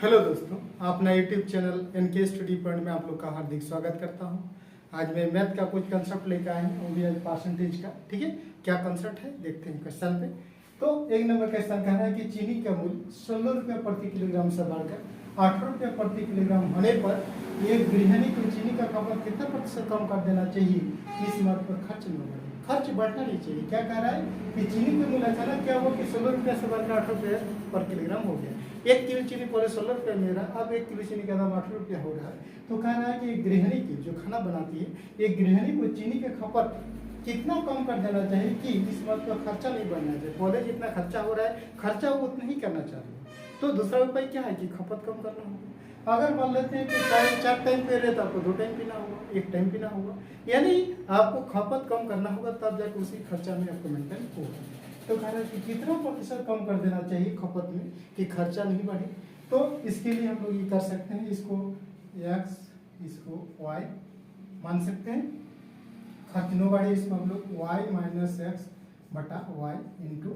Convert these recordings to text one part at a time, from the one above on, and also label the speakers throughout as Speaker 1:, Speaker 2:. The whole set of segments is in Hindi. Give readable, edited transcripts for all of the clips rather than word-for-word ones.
Speaker 1: हेलो दोस्तों, अपना YouTube channel NK study point में आप लोग का हार्दिक स्वागत करता हूं। आज मैं मैथ का कुछ कंसेप्ट लेकर आया हूं, वो भी आज परसेंटेज का। ठीक है, क्या कंसेप्ट है देखते हैं क्वेश्चन पे। तो एक नंबर क्वेश्चन कह रहा है कि चीनी का मूल्य 16 रुपये प्रति किलोग्राम से बढ़कर 18 रुपये प्रति किलोग्राम होने पर एक गृहिणी को चीनी का खपत कितना प्रतिशत कम कर देना चाहिए। इस बात पर खर्च न बढ़े, खर्च बढ़ना नहीं चाहिए। क्या कह रहा है कि चीनी का मूल्य अचानक क्या हुआ कि 16 रुपये से बढ़कर 18 रुपये पर किलोग्राम हो गया। 1 किलो चीनी पहले 16 रुपये में रहा, अब 1 किलो चीनी का दाम 18 रुपया हो रहा है। तो कह रहा है कि एक गृहिणी की जो खाना बनाती है, एक गृहिणी को चीनी के खपत कितना कम कर देना चाहिए कि इस बात पर खर्चा नहीं बढ़ना चाहिए। पहले जितना खर्चा हो रहा है, खर्चा वो उतना ही करना चाहिए। तो दूसरा उपाय क्या है कि खपत कम करना होगा। अगर मान लेते हैं कि चाय 4 टाइम पी रहे तो आपको 2 टाइम पीना होगा, 1 टाइम पीना होगा, यानी आपको खपत कम करना होगा, तब जाकर उसी खर्चा में आपको मेंटेन होगा। तो कह रहा है कि कितना प्रतिशत कम कर देना चाहिए खपत में कि खर्चा नहीं बढ़े। तो इसके लिए हम लोग ये कर सकते हैं, इसको x इसको y मान सकते हैं। खर्च नो बढ़े, इसको हम लोग y माइनस एक्स बटा वाई इंटू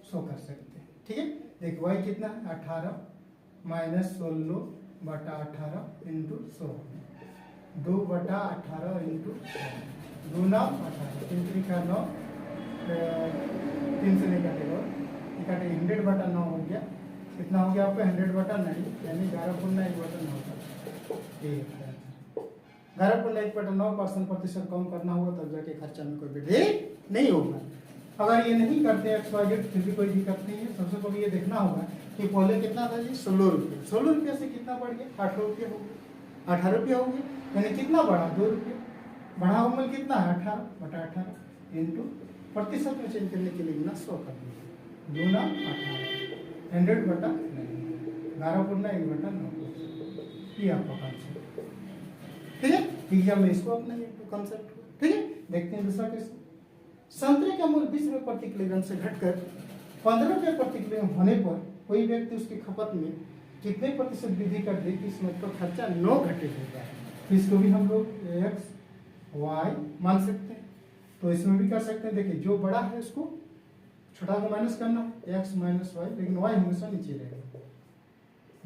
Speaker 1: 100 कर सकते हैं। ठीक है, देख y कितना है 18 माइनस 16 बटा 18 इंटू 100, 2 बटा 18 इंटू 2 9 18 3 3 का 9, 3 से नहीं काटेगा, काटे 100 बटा 9 हो गया। कितना हो गया आपका 100 बटा 9, यानी 11.1/9 होता है। 11.1/9% प्रतिशत कम करना होगा, तब जाके खर्चा में कोई वृद्धि नहीं होगा। अगर ये नहीं करते XYZ फिर भी कोई दिक्कत नहीं है। सबसे पहले ये देखना होगा कि पहले कितना था जी 16 रुपये, 16 रुपये से कितना बढ़ गया 18 रुपये हो गया, 18 रुपये हो गया, यानी कितना बढ़ा 2 रुपये। बढ़ा हुआ मूल्य कितना है 18 बटा 18 इंटू प्रतिशत में चेंज करने के लिए गुना 100 कर दीजिए, 2 9 18 100 बटा 11.1/9। ये आपका कॉन्सेप्ट, ठीक है। एग्जाम में इसको अपना कॉन्सेप्ट, ठीक है। देखते हैं दूसरा क्वेश्चन। संतरे का मूल्य 20 रुपये प्रति किलोग्राम से घटकर 15 रुपये प्रति किलोग्राम होने पर कोई व्यक्ति उसकी खपत में कितने प्रतिशत वृद्धि कर दे कि इसमें तो खर्चा 9 घटे होगा। इसको भी हम लोग x y मान सकते हैं। तो इसमें भी कर सकते हैं। देखिए जो बड़ा है उसको छोटा को माइनस करना है, x माइनस वाई, लेकिन y हमेशा नीचे रहेगा।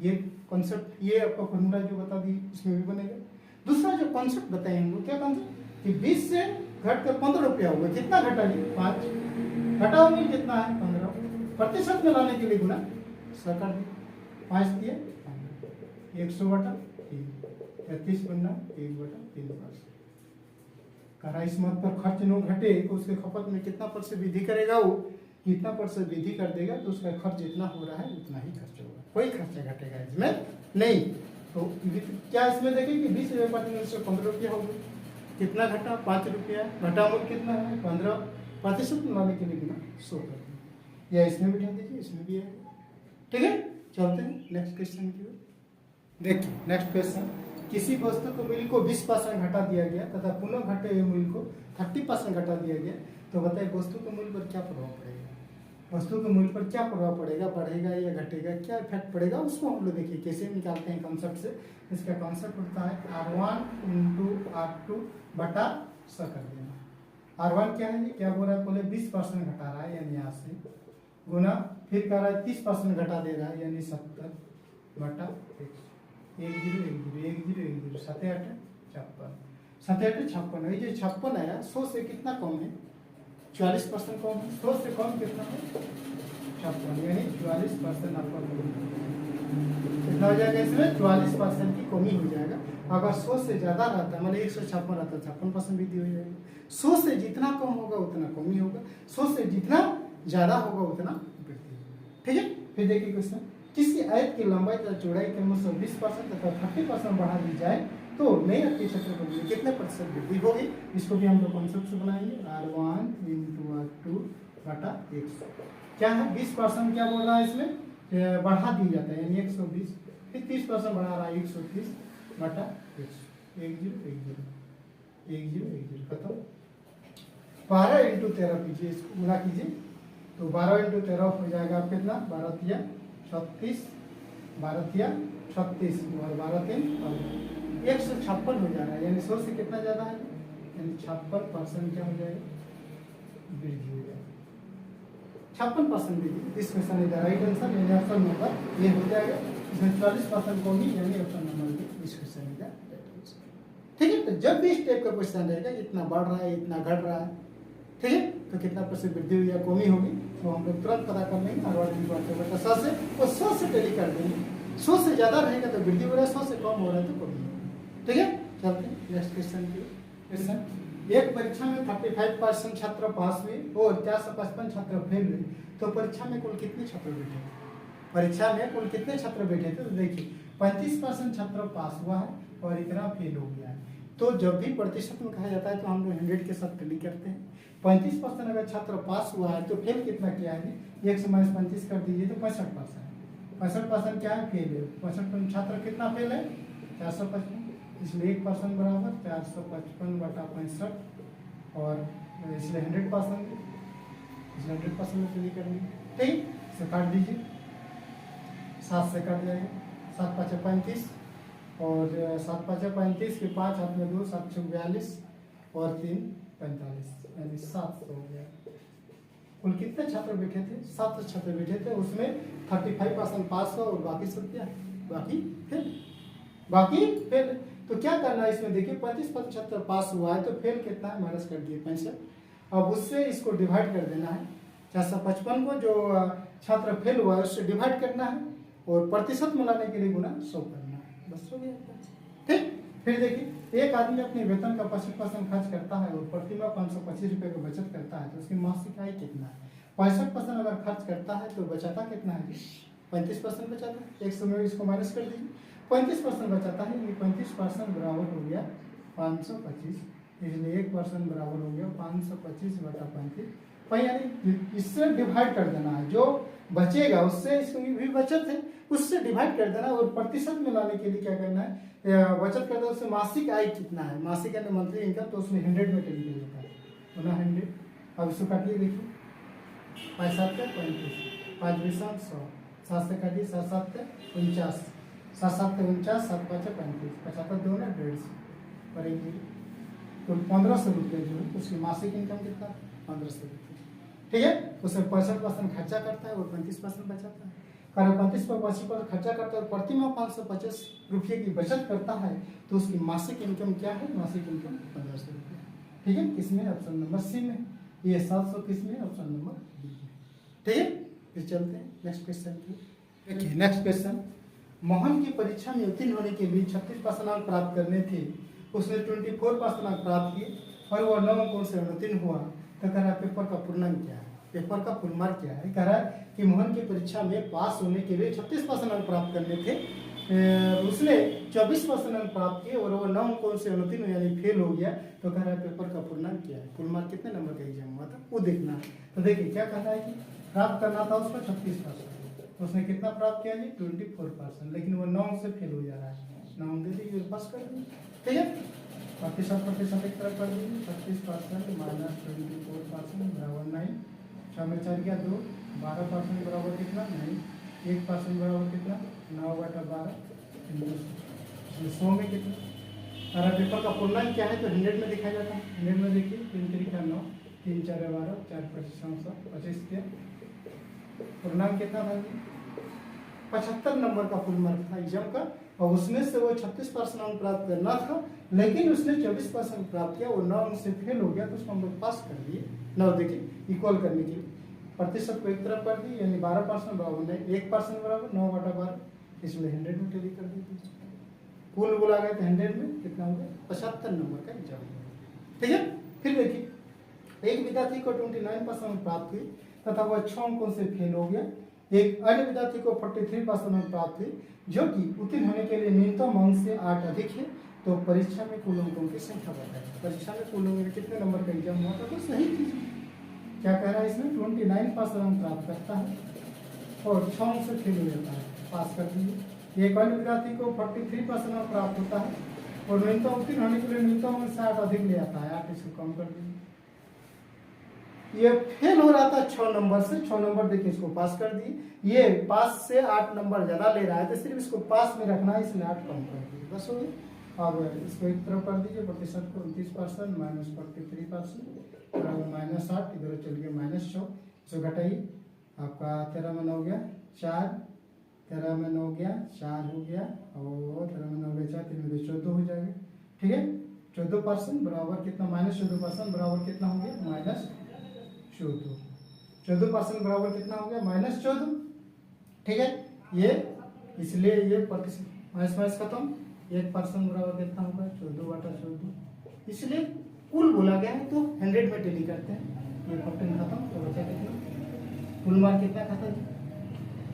Speaker 1: ये कॉन्सेप्ट, ये आपका फॉर्मूला जो बता दी इसमें भी बनेगा। दूसरा जो कॉन्सेप्ट बताए हम लोग, क्या कॉन्सेप्ट कि 20 से घटकर 15 रुपया होगा। कितना घटा जी 5, घटा हुआ कितना है 15, प्रतिशत में लाने के लिए गुना 100 कर दिए, 5 दिए 100 बटा 3, 33 बनना 1/3। करा इस मत पर खर्च नो घटे तो उसके खपत में कितना प्रतिशत वृद्धि करेगा, वो कितना प्रतिशत वृद्धि कर देगा तो उसका खर्च जितना हो रहा है उतना ही खर्च होगा, कोई खर्चा घटेगा इसमें नहीं। तो क्या इसमें देखें कि 20 रुपये प्रति से 15 रुपया हो गया, कितना घटा 5 रुपया, घटा मूल्य कितना है 15, प्रतिशत में लाने के लिए बिना 100 कर दिया, या इसमें बिठा दीजिए, इसमें भी है। ठीक है, चलते हैं नेक्स्ट क्वेश्चन की ओर। देखिए नेक्स्ट क्वेश्चन, किसी वस्तु के मूल्य को 20% घटा दिया गया तथा पुनः घटे हुए मूल्य को 30% घटा दिया गया, तो बताइए वस्तु के मूल्य पर क्या प्रभाव पड़ेगा। वस्तु के मूल्य पर क्या प्रभाव पड़ेगा, बढ़ेगा या घटेगा, क्या इफेक्ट पड़ेगा, उसको हम लोग देखिए कैसे निकालते हैं कॉन्सेप्ट से। इसका कॉन्सेप्ट होता है R1 इंटू R2 बटा 100 कर देना। R1 क्या है, क्या बोल रहा है, पहले 20% घटा रहा है यानी यहाँ से गुना, फिर कह रहा है 30% घटा दे रहा है यानी 70 बटा 1 0 1 0 1 0 1 0 7 8 56, 7 8 56। ये जो 56 आया 100 से कितना कम है, 44% कम है। 100 से कम कितना है 56, यानी 44% आपका कितना हो जाएगा, इसमें 44% की कमी हो जाएगा। अगर 100 से ज़्यादा रहता है, मतलब 156 रहता है, 56% वृद्धि हो जाएगी। 100 से जितना कम होगा उतना कमी होगा, 100 से जितना ज़्यादा होगा उतना वृद्धि होगा। ठीक है, फिर देखिए क्वेश्चन, किसी आयत की लंबाई तथा चौड़ाई के अनुसार 20% तथा 30% बढ़ा दी जाए तो नए आयत के क्षेत्रफल में कितने प्रतिशत वृद्धि होगी। इसको भी हम लोग कॉन्सेप्ट से बनाएंगे। R1 इंटू R2 बटा 100 क्या है 20% क्या बोल रहा है, इसमें बढ़ा दी जाता है यानी 120, फिर 30% बढ़ा रहा है 130 बटा 100, 1 0 1 0 1 0 1 0 खत्म। 12 इंटू 13 कीजिए, इसको गुना कीजिए तो 12 इंटू 13 हो जाएगा कितना, 12 तिया 36, 12 तिया 36 और 12 3 156 हो जा रहा है, यानी 100 से कितना ज़्यादा है, यानी 56% क्या हो जाएगा वृद्धि हो जाएगा, 56% वृद्धि। इस क्वेश्चन का राइट आंसर यानी ऑप्शन नंबर ये हो जाएगा। इसमें 40% कॉमी यानी ऑप्शन नंबर बी इस क्वेश्चन का। ठीक है, तो जब भी इस टाइप का क्वेश्चन रहेगा, इतना बढ़ रहा है इतना घट रहा है, ठीक है, तो कितना परसेंट वृद्धि हुई या कमी होगी, तो हम लोग तुरंत पता कर लेंगे। और 100 से और 100 से टैली कर देंगे। 100 से ज्यादा रहेगा तो वृद्धि हो रहा है, 100 से कम हो रहा है तो कमी होगी। ठीक है, चलते हैं नेक्स्ट क्वेश्चन की। क्वेश्चन, एक परीक्षा में 35% छात्र पास हुए और 455 छात्र फेल हुए, तो परीक्षा में कुल कितने छात्र बैठे? परीक्षा में कुल कितने छात्र बैठे थे? तो देखिए 35% छात्र पास हुआ है और इतना फेल हो गया है। तो जब भी प्रतिशत में कहा जाता है तो हम लोग 100 के साथ टैली करते हैं। 35% अगर छात्र पास हुआ है तो फेल कितना किया है? 1 से माइनस 35 कर दीजिए तो 65%। 65% क्या है? फेल है। 65% छात्र कितना फेल है? 455, इसलिए 1% बराबर 455/65 और इसलिए 100%, इसलिए 100% में टैली करनी। ठीक, इसे काट दीजिए, 7 से काट जाएगा, 7 5 35 और 7 5 35 के 5 हाथ में 2, 7 6 42 और 3 45 यानी 700 हो गया। कुल कितने छात्र बैठे थे? 700 छात्र बैठे थे, उसमें 35% पास हुआ और बाकी सब क्या? बाकी फेल। बाकी फेल। तो क्या करना है इसमें? देखिए 35% छात्र पास हुआ है तो फेल कितना है? माइनस कर दिए 65। अब उससे इसको डिवाइड कर देना है। 455 को जो छात्र फेल हुआ है उससे डिवाइड करना है और प्रतिशत में लाने के लिए गुना 100 करना है, बस हो गया। ठीक, फिर देखिए एक आदमी अपने वेतन का 25% खर्च करता है और प्रति माह 525 रुपये की बचत करता है, तो उसकी मासिक आय कितना है? 65% अगर खर्च करता है तो बचाता कितना है? 35% बचाता है। 100 में इसको माइनस कर दीजिए, 35% बचाता है, ये 35% बराबर हो गया 525, इसलिए 1% बराबर हो गया 525/35। यानी इससे डिवाइड कर देना है, जो बचेगा उससे, इसकी भी बचत है उससे डिवाइड कर देना और प्रतिशत में लाने के लिए क्या करना है? बचत करते उससे मासिक आय कितना है? मासिक यानी मंथली इनकम, तो उसमें 100 में टैली कर देता है, पुनः 100। अब इसको काटिए, देखिए 5 7 35, 5 20 100, 7 से काटिए, 7 7 49, 7 7 49, 7 5 35, 75 2 ना 150 पर एक तो 1500 रुपये जो है उसकी मासिक इनकम कितना? 1500 रुपये। ठीक है, उसमें 65% खर्चा करता है और 35% बचाता है। अगर 35% खर्चा करता है और प्रति माह 550 रुपये की बचत करता है तो उसकी मासिक इनकम क्या है? मासिक इनकम 1500 रुपये। ठीक है, किसमें? ऑप्शन नंबर सी में। ये 700 किसमें? ऑप्शन नंबर बी में। ठीक है, फिर चलते हैं नेक्स्ट क्वेश्चन की। देखिए नेक्स्ट क्वेश्चन, मोहन की परीक्षा में उत्तीर्ण होने के लिए 36% अंक प्राप्त करने थे, उसने 24% अंक प्राप्त किए और वह 9 अंकों से उत्तीर्ण हुआ, तो कह रहा है पेपर का पूर्णांक क्या है? पेपर का फुल मार्क क्या है? कह रहा है कि मोहन की परीक्षा में पास होने के लिए 36% अंक प्राप्त करने थे, उसने 24% अंक प्राप्त किए और वो 9 अंकों से उत्तीर्ण यानी फेल हो गया, तो कह रहा है पेपर का पूर्णांक क्या है? फुल मार्क कितने नंबर का एग्जाम हुआ था वो देखना है। तो देखिए क्या कहना है कि प्राप्त करना था उसको 36%, तो उसने कितना प्राप्त किया जी? 24%, लेकिन वो 9 से फेल हो जा रहा है। 9 दे दीजिए, पास कर दीजिए। ठीक है, प्रतिशत एक तरफ कर दीजिए, 36% माइनस 24% बराबर 9, 6 में 4 गया 2, 12% बराबर कितना? 9, 1% बराबर कितना? 9/12, 100 में कितना? अगर पेपर का पूर्णांक क्या है तो 100 में दिखाया जाता है। 100 में देखिए 3 3 का 9, 3 4 12, 4 25 25 के पूर्णांक कितना था? 75 नंबर का फुल मार्क था एग्जाम का, और उसमें से वो 36% अंक प्राप्त करना था, लेकिन उसने 24% प्राप्त किया, वो 9 अंक से फेल हो गया, तो उसको हम लोग पास कर दिए। 9 देखिए इक्वल करने के लिए प्रतिशत को एक तरफ कर दी, यानी 12% बराबर नहीं, 1% बराबर 9/12, इसलिए 100 में टैली कर दी। कुल बोला गया तो 100 में कितना हो गया? 75 नंबर का एग्जाम। ठीक है, फिर देखिए एक विद्यार्थी को 29% प्राप्त हुई तथा वह 6 अंकों से फेल हो गया। एक अन्य विद्यार्थी को 43% अंक प्राप्त हुई, जो कि उत्तीर्ण होने के लिए न्यूनतम अंक से 8 अधिक है, तो परीक्षा में कुल अंकों की संख्या बताएं। परीक्षा में कुल अंक कितने नंबर का एग्जाम हुआ था? तो सही चीज क्या कह रहा है इसमें? 29% अंक प्राप्त करता है और 6 अंक से फेल हो जाता है, पास कर दीजिए। एक अन्य विद्यार्थी को 43% अंक प्राप्त होता है और न्यूनतम उत्तीर्ण होने के लिए न्यूनतम अंक से 8 अधिक ले आता है, 8 इसको कम कर दीजिए। ये फेल हो रहा था 6 नंबर से, 6 नंबर देखिए इसको पास कर दिए। ये पास से 8 नंबर ज्यादा ले रहा है, तो सिर्फ इसको पास में रखना है, इसलिए 8 कम कर दीजिए, बस हो गया। अब इसको एक तरफ कर दीजिए, प्रतिशत को 29% माइनस 43% बराबर -8, इधर चल गया -6, इसको घटाइए, आपका 13 में 9 हो गया 4, 13 में 9 गया, 4 हो गया, और 13 में 9 गया 4, 3 में 2 14 हो जाएगा। ठीक है, 14% बराबर कितना, -14% बराबर कितना हो गया, -14। 14% बराबर कितना हो गया, -14। ठीक है, ये इसलिए ये प्रतिशत माइनस माइनस खत्म, 1% बराबर कितना होगा, 14/14। इसलिए कुल बोला गया है तो 100 में टेली करते हैं, ये 14 खत्म, तो बचा कितना, कुल मार्क कितना खत्म।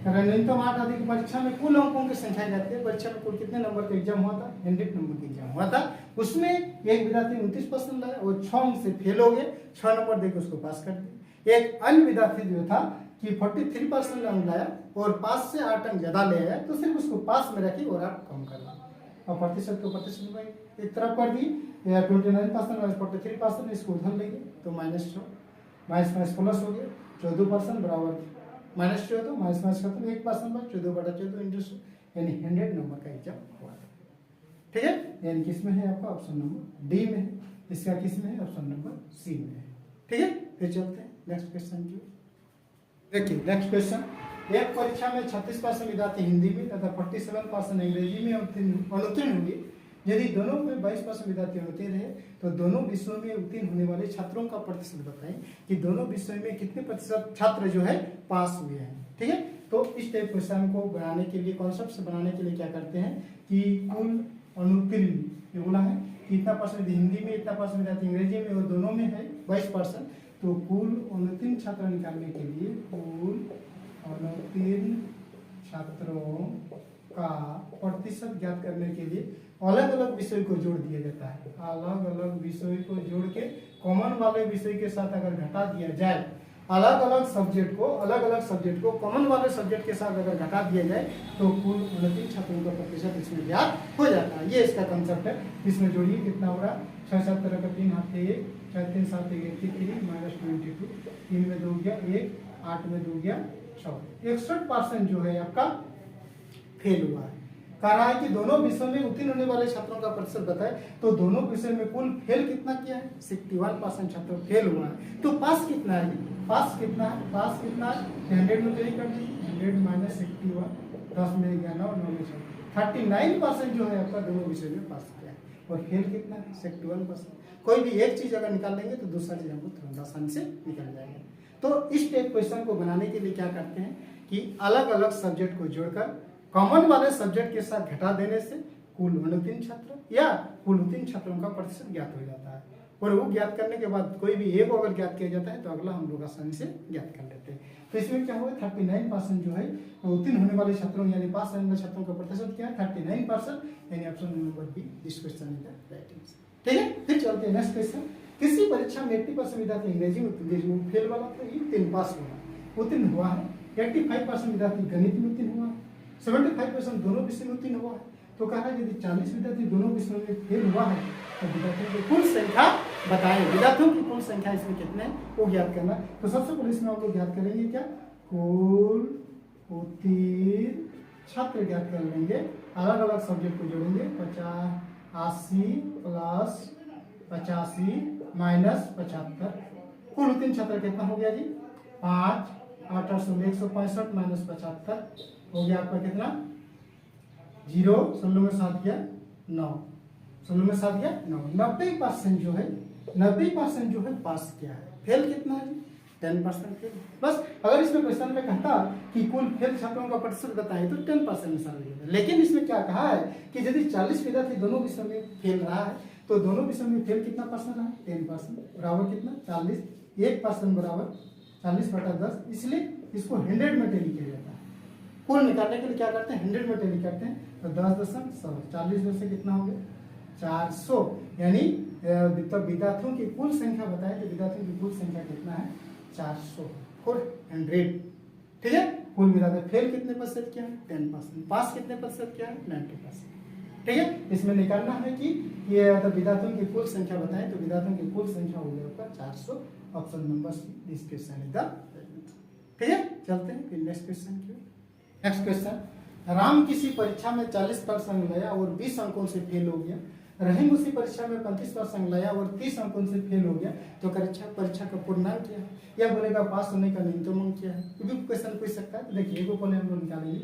Speaker 1: अगर न्यूनतम 8 आदि की परीक्षा में कुल अंकों की संख्या जाती है, परीक्षा में कुल कितने नंबर का एग्जाम हुआ था, 100 नंबर का एग्जाम हुआ था। उसमें एक विद्यार्थी 29% लाया और 6 अंक से फेल हो गए, 6 नंबर देकर उसको पास कर दिया। एक अन्य विद्यार्थी जो था कि 43% अंक लाया और 5 से 8 अंक ज्यादा ले आया, तो सिर्फ उसको पास में रखी और आप कम करना, और प्रतिशत को प्रतिशत में एक तरफ कर दी। 29% माइनस 43%, इसको उधर लेंगे तो -6, माइनस माइनस प्लस हो गया, 14% बराबर -14, माइनस माइनस खत्म, 1% बाद 14/14 इंटू 100, यानी 100 नंबर का एग्जाम हुआ था। ठीक है, यानी किसमें है आपका, ऑप्शन नंबर डी में है। इसका किसमें है, ऑप्शन नंबर सी में है। ठीक है, फिर चलते हैं नेक्स्ट क्वेश्चन की। देखिए नेक्स्ट क्वेश्चन, एक परीक्षा में 36% विद्यार्थी हिंदी में तथा 47% अंग्रेजी में अनुत्तीर्ण हुए। यदि दोनों में 22% विद्यार्थी उत्तीर्ण है तो दोनों विषयों में उत्तीर्ण होने वाले छात्रों का प्रतिशत बताएं कि दोनों विषयों में कितने प्रतिशत छात्र जो है पास हुए हैं। ठीक है, तो इस टाइप क्वेश्चन को बनाने के लिए, कॉन्सेप्ट बनाने के लिए क्या करते हैं कि कुल अनुत्तीर्ण ये बोला है कि इतना परसेंट हिंदी में, इतना परसेंट विद्यार्थी अंग्रेजी में, और दोनों में है 22%, तो कुल अनुत्तीर्ण छात्र निकालने के लिए कुल अनुत्तीर्ण छात्रों का प्रतिशत ज्ञात करने के लिए अलग अलग विषय को जोड़ दिया जाता है। अलग अलग विषय को जोड़ के कॉमन वाले विषय के साथ अगर घटा दिया जाए, अलग अलग सब्जेक्ट को कॉमन वाले सब्जेक्ट के साथ अगर घटा दिया जाए तो कुल अनुत्तीर्ण छात्रों का प्रतिशत इसमें ज्ञात हो जाता है। ये इसका कंसेप्ट है। इसमें जोड़िए कितना हो रहा है, 6 7 तरह का 3 हाथ 1, 4 3 7 1 83 -22, 3 में 2 गया 1, 8 में 2 गया 6, 61% जो है आपका फेल हुआ है। कह रहा है कि दोनों विषयों में उत्तीर्ण होने वाले छात्रों का प्रतिशत बताए, तो दोनों विषय में कुल फेल कितना किया है, 61% छात्र फेल हुआ है। तो पास कितना है, पास कितना है, पास कितना है, 100 में टेली कर दीजिए, 100 - 61, 10 में गया 9, 9 में 6, 39% जो है आपका दोनों विषय में पास किया है। और फेल कितना है, 61%। कोई भी एक चीज अगर निकाल लेंगे तो दूसरा चीज हमको तुरंत आसानी से निकल जाएगा। तो इस टाइप क्वेश्चन को बनाने के लिए क्या करते हैं कि अलग अलग सब्जेक्ट को जोड़कर कॉमन वाले सब्जेक्ट के साथ घटा देने से कुल अनुत्तीर्ण छात्र या कुल उत्तीर्ण छात्रों का प्रतिशत ज्ञात हो जाता है। और वो ज्ञात करने के बाद कोई भी एक अगर ज्ञात किया जाता है तो अगला हम लोग आसानी से ज्ञात कर लेते हैं। तो इसमें क्या हुआ, 39% जो है उत्तीर्ण होने वाले छात्रों यानी पास होने वाले छात्रों का प्रतिशत क्या है, 39%, यानी option number B this question is the right answer. ठीक है, फिर चलते हैं नेक्स्ट क्वेश्चन। किसी परीक्षा में 80% विद्यार्थी अंग्रेजी में फेल वाला तो ये 3 पास हुआ, उत्तीर्ण हुआ है। 85% विद्यार्थी गणित में उत्तीर्ण हुआ है, 75% दोनों विषय में उत्तीर्ण हुआ है। तो कहा है यदि 40 विद्यार्थी दोनों विषयों में फेल हुआ है तो विद्यार्थियों की कुल संख्या बताएं। विद्यार्थियों की कुल संख्या इसमें कितने हैं वो ज्ञात करना। तो सबसे पहले इसमें हम लोग ज्ञात करेंगे क्या, कुल उत्तीर्ण छात्र ज्ञात कर लेंगे। अलग अलग सब्जेक्ट को जोड़ेंगे, 80 प्लस 85 माइनस 75, कुल उत्तीर्ण छात्र कितना हो गया जी, 5, 8 8 165 माइनस 75 हो गया आपका कितना, 0, 16 में 7 गया 9, 16 में 7 गया 9। 90% जो है 90% जो है पास किया है। फेल कितना है, 10% फेल। बस अगर इसमें क्वेश्चन में कहता कि कुल फेल छात्रों का प्रतिशत बताएं तो 10% में सारा दिया। लेकिन इसमें क्या कहा है कि यदि 40 विद्यार्थी दोनों विषयों में फेल रहा है तो दोनों विषयों में फेल कितना परसेंट रहा है, 10%, बराबर कितना 40, 1% बराबर 40/10। इसलिए इसको 100 में टेली किया जाता है। कुल निकालने के लिए क्या करते हैं, 100 में टेली करते हैं। तो 10.100, 40 में से कितना हो गया 400, यानी विद्यार्थियों की कुल संख्या बताएं तो विद्यार्थियों की कुल संख्या कितना है 400, 400। ठीक है, कुल विद्यार्थी फेल कितने प्रतिशत किया है, 10%, पास कितने प्रतिशत किया है, 90%। ठीक है, इसमें निकालना है कि ये विद्यार्थियों की कुल संख्या बताएं तो विद्यार्थियों की कुल संख्या हो गया आपका 400, option number see this question is the. ठीक है, चलते हैं फिर नेक्स्ट क्वेश्चन की। नेक्स्ट क्वेश्चन, राम किसी परीक्षा में 40% लाया और 20 अंकों से फेल हो गया। रहीम उसी परीक्षा में 35% लाया और 30 अंकों से फेल हो गया। तो परीक्षा का पूर्णांक क्या है, या बोलेगा पास होने का न्यूनतम अंक क्या है। ये भी क्वेश्चन पूछ सकता है। तो देखिए, को पहले हम लोग निकालेंगे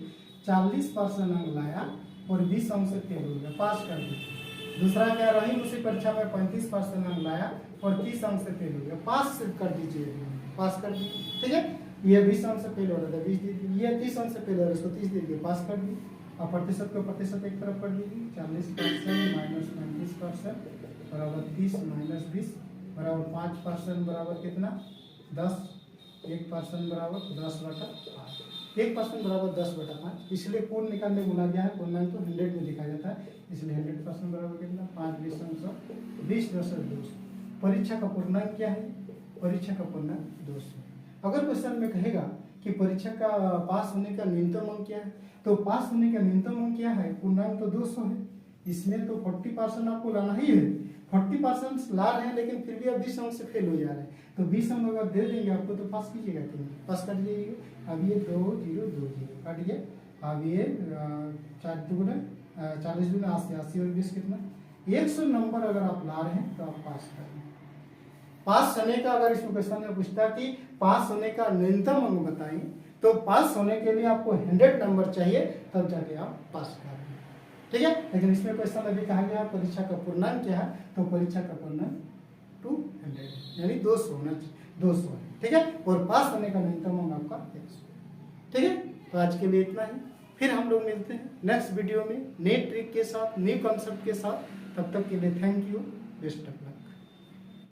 Speaker 1: 40% अंक लाया और 20 अंक से फेल हो गया, पास कर दीजिए। दूसरा क्या, रहीम उसी परीक्षा में 35% अंक लाया और 30 अंक से फेल हो गया, पास सिर्फ कर दीजिए, पास कर दीजिए। ठीक है, ये 20 अंक से फेल हो रहा था, 20 दे दिए, ये 30 अंक से फेल हो रहा है, इसको 30 दे दिए, पास कर दिए। अब प्रतिशत को प्रतिशत एक तरफ कर दीजिए, 40% माइनस 35% बराबर 30 माइनस 20 बराबर 5% बराबर कितना 10, 1% बराबर 10/5, 1% बराबर 10/5। इसलिए पूर्ण निकालने बोला गया है, पूर्णांक तो 100 में लिखा जाता है, इसलिए 100% बराबर कितना 5 20 100 20 10 200। परीक्षा का पूर्णांक क्या है, परीक्षा का पूर्णांक 200। अगर क्वेश्चन में कहेगा कि परीक्षा का पास होने का न्यूनतम अंक क्या है, तो पास होने का न्यूनतम अंक क्या है, पूर्णांक तो 200 है, इसमें तो 40% आपको लाना ही है। 40% ला रहे हैं लेकिन फिर भी आप 20 अंक से फेल हो जा रहे हैं, तो 20 अंक अगर दे देंगे आपको तो पास कीजिएगा कि नहीं, पास कर दीजिएगा। अब ये 2 0 2 0 काटिए, अब ये 4 2 40 2 80 80 और 20 कितना 100 नंबर अगर आप ला रहे हैं तो आप पास कर दें। पास होने का, अगर इसमें क्वेश्चन में पूछता कि पास होने का न्यूनतम अंक बताइए, तो पास होने के लिए आपको 100 नंबर चाहिए, तब जाके आप पास कर दें। ठीक है, लेकिन इसमें क्वेश्चन अभी कहा गया परीक्षा का पूर्णांक क्या है, तो परीक्षा का पूर्णांक 200 यानी 200 होना चाहिए, 200 है। ठीक है, और पास होने का न्यूनतम अंक आपका 100। ठीक है, तो आज के लिए इतना ही, फिर हम लोग मिलते हैं नेक्स्ट वीडियो में नए ट्रिक के साथ, न्यू कॉन्सेप्ट के साथ। तब तक के लिए thank you, best of luck.